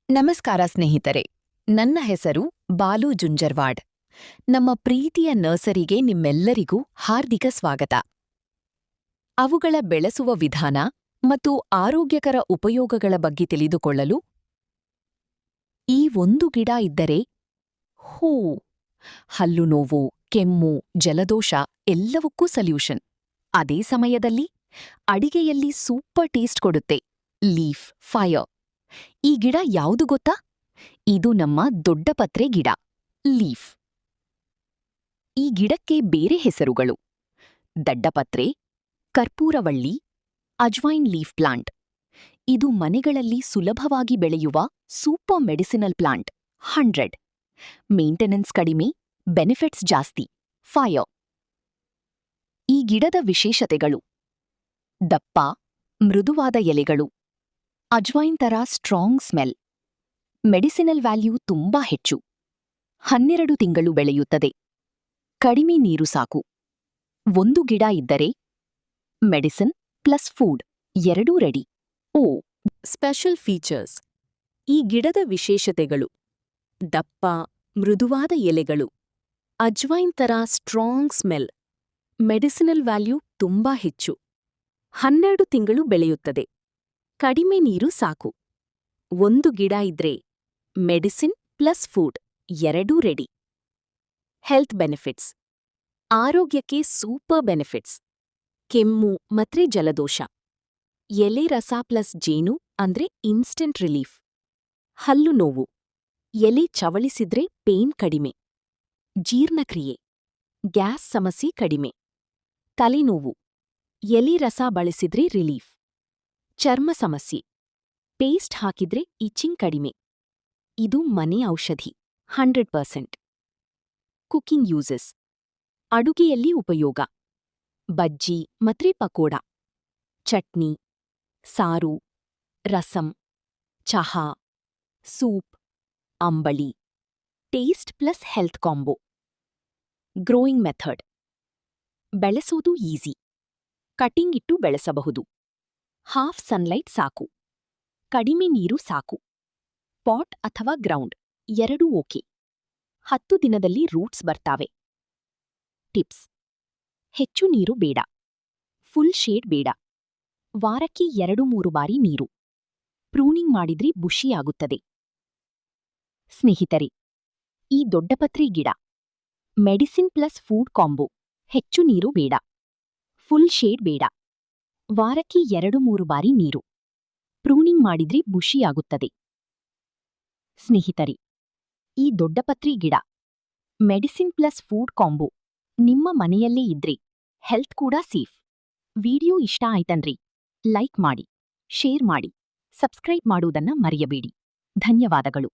ನಮಸ್ಕಾರ ಸ್ನೇಹಿತರೆ, ನನ್ನ ಹೆಸರು ಬಾಲು ಜುಂಜರ್ವಾಡ್. ನಮ್ಮ ಪ್ರೀತಿಯ ನರ್ಸರಿಗೆ ನಿಮ್ಮೆಲ್ಲರಿಗೂ ಹಾರ್ದಿಕ ಸ್ವಾಗತ. ಅವುಗಳ ಬೆಳೆಸುವ ವಿಧಾನ ಮತ್ತು ಆರೋಗ್ಯಕರ ಉಪಯೋಗಗಳ ಬಗ್ಗೆ ತಿಳಿದುಕೊಳ್ಳಲು ಈ ಒಂದು ಗಿಡ ಇದ್ದರೆ ಹೂ ಹಲ್ಲು ನೋವು, ಕೆಮ್ಮು, ಜಲದೋಷ ಎಲ್ಲವಕ್ಕೂ ಸಲ್ಯೂಷನ್. ಅದೇ ಸಮಯದಲ್ಲಿ ಅಡಿಗೆಯಲ್ಲಿ ಸೂಪರ್ ಟೇಸ್ಟ್ ಕೊಡುತ್ತೆ. Leaf fire. ಈ ಗಿಡ ಯಾವುದು ಗೊತ್ತಾ? ಇದು ನಮ್ಮ ದೊಡ್ಡಪತ್ರೆ ಗಿಡ, ಲೀಫ್. ಈ ಗಿಡಕ್ಕೆ ಬೇರೆ ಹೆಸರುಗಳು: ದಡ್ಡಪತ್ರೆ, ಕರ್ಪೂರವಳ್ಳಿ, ಅಜ್ವೈನ್ ಲೀಫ್ ಪ್ಲಾಂಟ್. ಇದು ಮನೆಗಳಲ್ಲಿ ಸುಲಭವಾಗಿ ಬೆಳೆಯುವ ಸೂಪರ್ ಮೆಡಿಸಿನಲ್ ಪ್ಲಾಂಟ್. 100. ಮೇಂಟೆನೆನ್ಸ್ ಕಡಿಮೆ, ಬೆನಿಫಿಟ್ಸ್ ಜಾಸ್ತಿ. ಫೈರ್. ಈ ಗಿಡದ ವಿಶೇಷತೆಗಳು: ದಪ್ಪ, ಮೃದುವಾದ ಎಲೆಗಳು, ಅಜ್ವೈನ್ ತರ ಸ್ಟ್ರಾಂಗ್ ಸ್ಮೆಲ್, ಮೆಡಿಸಿನಲ್ ವ್ಯಾಲ್ಯೂ ತುಂಬಾ ಹೆಚ್ಚು, 12 ತಿಂಗಳು ಬೆಳೆಯುತ್ತದೆ, ಕಡಿಮೆ ನೀರು ಸಾಕು. ಒಂದು ಗಿಡ ಇದ್ದರೆ ಮೆಡಿಸಿನ್ ಪ್ಲಸ್ ಫುಡ್ ಎರಡೂ ರೆಡಿ. ಸ್ಪೆಷಲ್ ಫೀಚರ್ಸ್: ಈ ಗಿಡದ ವಿಶೇಷತೆಗಳು: ದಪ್ಪ, ಮೃದುವಾದ ಎಲೆಗಳು, ಅಜ್ವೈನ್ ತರ ಸ್ಟ್ರಾಂಗ್ ಸ್ಮೆಲ್, ಮೆಡಿಸಿನಲ್ ವ್ಯಾಲ್ಯೂ ತುಂಬಾ ಹೆಚ್ಚು, 12 ತಿಂಗಳು ಬೆಳೆಯುತ್ತದೆ, ಕಡಿಮೆ ನೀರು ಸಾಕು. ಒಂದು ಗಿಡ ಇದ್ರೆ ಮೆಡಿಸಿನ್ ಪ್ಲಸ್ ಫುಡ್ ಎರಡೂ ರೆಡಿ. ಹೆಲ್ತ್ ಬೆನಿಫಿಟ್ಸ್: ಆರೋಗ್ಯಕ್ಕೆ ಸೂಪರ್ ಬೆನಿಫಿಟ್ಸ್. ಕೆಮ್ಮು ಮತ್ತೆ ಜಲದೋಷ, ಎಲೆ ರಸ ಪ್ಲಸ್ ಜೇನು ಅಂದ್ರೆ ಇನ್ಸ್ಟೆಂಟ್ ರಿಲೀಫ್. ಹಲ್ಲು ನೋವು, ಎಲೆ ಚವಳಿಸಿದ್ರೆ ಪೇನ್ ಕಡಿಮೆ. ಜೀರ್ಣಕ್ರಿಯೆ, ಗ್ಯಾಸ್ ಸಮಸ್ಯೆ ಕಡಿಮೆ. ತಲೆನೋವು, ಎಲೆ ರಸ ಬಳಸಿದ್ರೆ ರಿಲೀಫ್. ಚರ್ಮ ಸಮಸ್ಯೆ, ಪೇಸ್ಟ್ ಹಾಕಿದ್ರೆ ಇಚಿಂಗ್ ಕಡಿಮೆ. ಇದು ಮನೆ ಔಷಧಿ, 100%. ಕುಕಿಂಗ್ ಯೂಸಸ್: ಅಡುಗೆಯಲ್ಲಿ ಉಪಯೋಗ. ಬಜ್ಜಿ ಮತ್ತೆ ಪಕೋಡ, ಚಟ್ನಿ, ಸಾರು, ರಸಂ, ಚಹಾ, ಸೂಪ್, ಅಂಬಳಿ. Taste plus health combo. Growing method: ಬೆಳೆಸೋದು ಈಸಿ. ಕಟಿಂಗ್ ಇಟ್ಟು ಬೆಳೆಸಬಹುದು. ಹಾಫ್ ಸನ್ಲೈಟ್ ಸಾಕು. ಕಡಿಮೆ ನೀರು ಸಾಕು. ಪಾಟ್ ಅಥವಾ ಗ್ರೌಂಡ್ ಎರಡೂ ಓಕೆ. 10 ದಿನದಲ್ಲಿ ರೂಟ್ಸ್ ಬರ್ತಾವೆ. ಟಿಪ್ಸ್: ಹೆಚ್ಚು ನೀರು ಬೇಡ, ಫುಲ್ ಶೇಡ್ ಬೇಡ, ವಾರಕ್ಕೆ 2-3 ಬಾರಿ ನೀರು. ಪ್ರೂನಿಂಗ್ ಮಾಡಿದ್ರೆ ಬುಷಿಯಾಗುತ್ತದೆ. ಸ್ನೇಹಿತರೆ, ಈ ದೊಡ್ಡಪತ್ರೆ ಗಿಡ ಮೆಡಿಸಿನ್ ಪ್ಲಸ್ ಫುಡ್ ಕಾಂಬೋ. ಹೆಚ್ಚು ನೀರು ಬೇಡ, ಫುಲ್ ಶೇಡ್ ಬೇಡ, ವಾರಕ್ಕೆ 2-3 ಬಾರಿ ನೀರು. ಪ್ರೂನಿಂಗ್ ಮಾಡಿದ್ರೆ ಬುಷಿಯಾಗುತ್ತದೆ. ಸ್ನೇಹಿತರೆ, ಈ ದೊಡ್ಡಪತ್ರೆ ಗಿಡ ಮೆಡಿಸಿನ್ ಪ್ಲಸ್ ಫುಡ್ ಕಾಂಬೋ ನಿಮ್ಮ ಮನೆಯಲ್ಲೇ ಇದ್ರೆ ಹೆಲ್ತ್ ಕೂಡ ಸೇಫ್. ವಿಡಿಯೋ ಇಷ್ಟ ಆಯ್ತನ್ರಿ ಲೈಕ್ ಮಾಡಿ, ಶೇರ್ ಮಾಡಿ, ಸಬ್ಸ್ಕ್ರೈಬ್ ಮಾಡುವುದನ್ನ ಮರೆಯಬೇಡಿ. ಧನ್ಯವಾದಗಳು.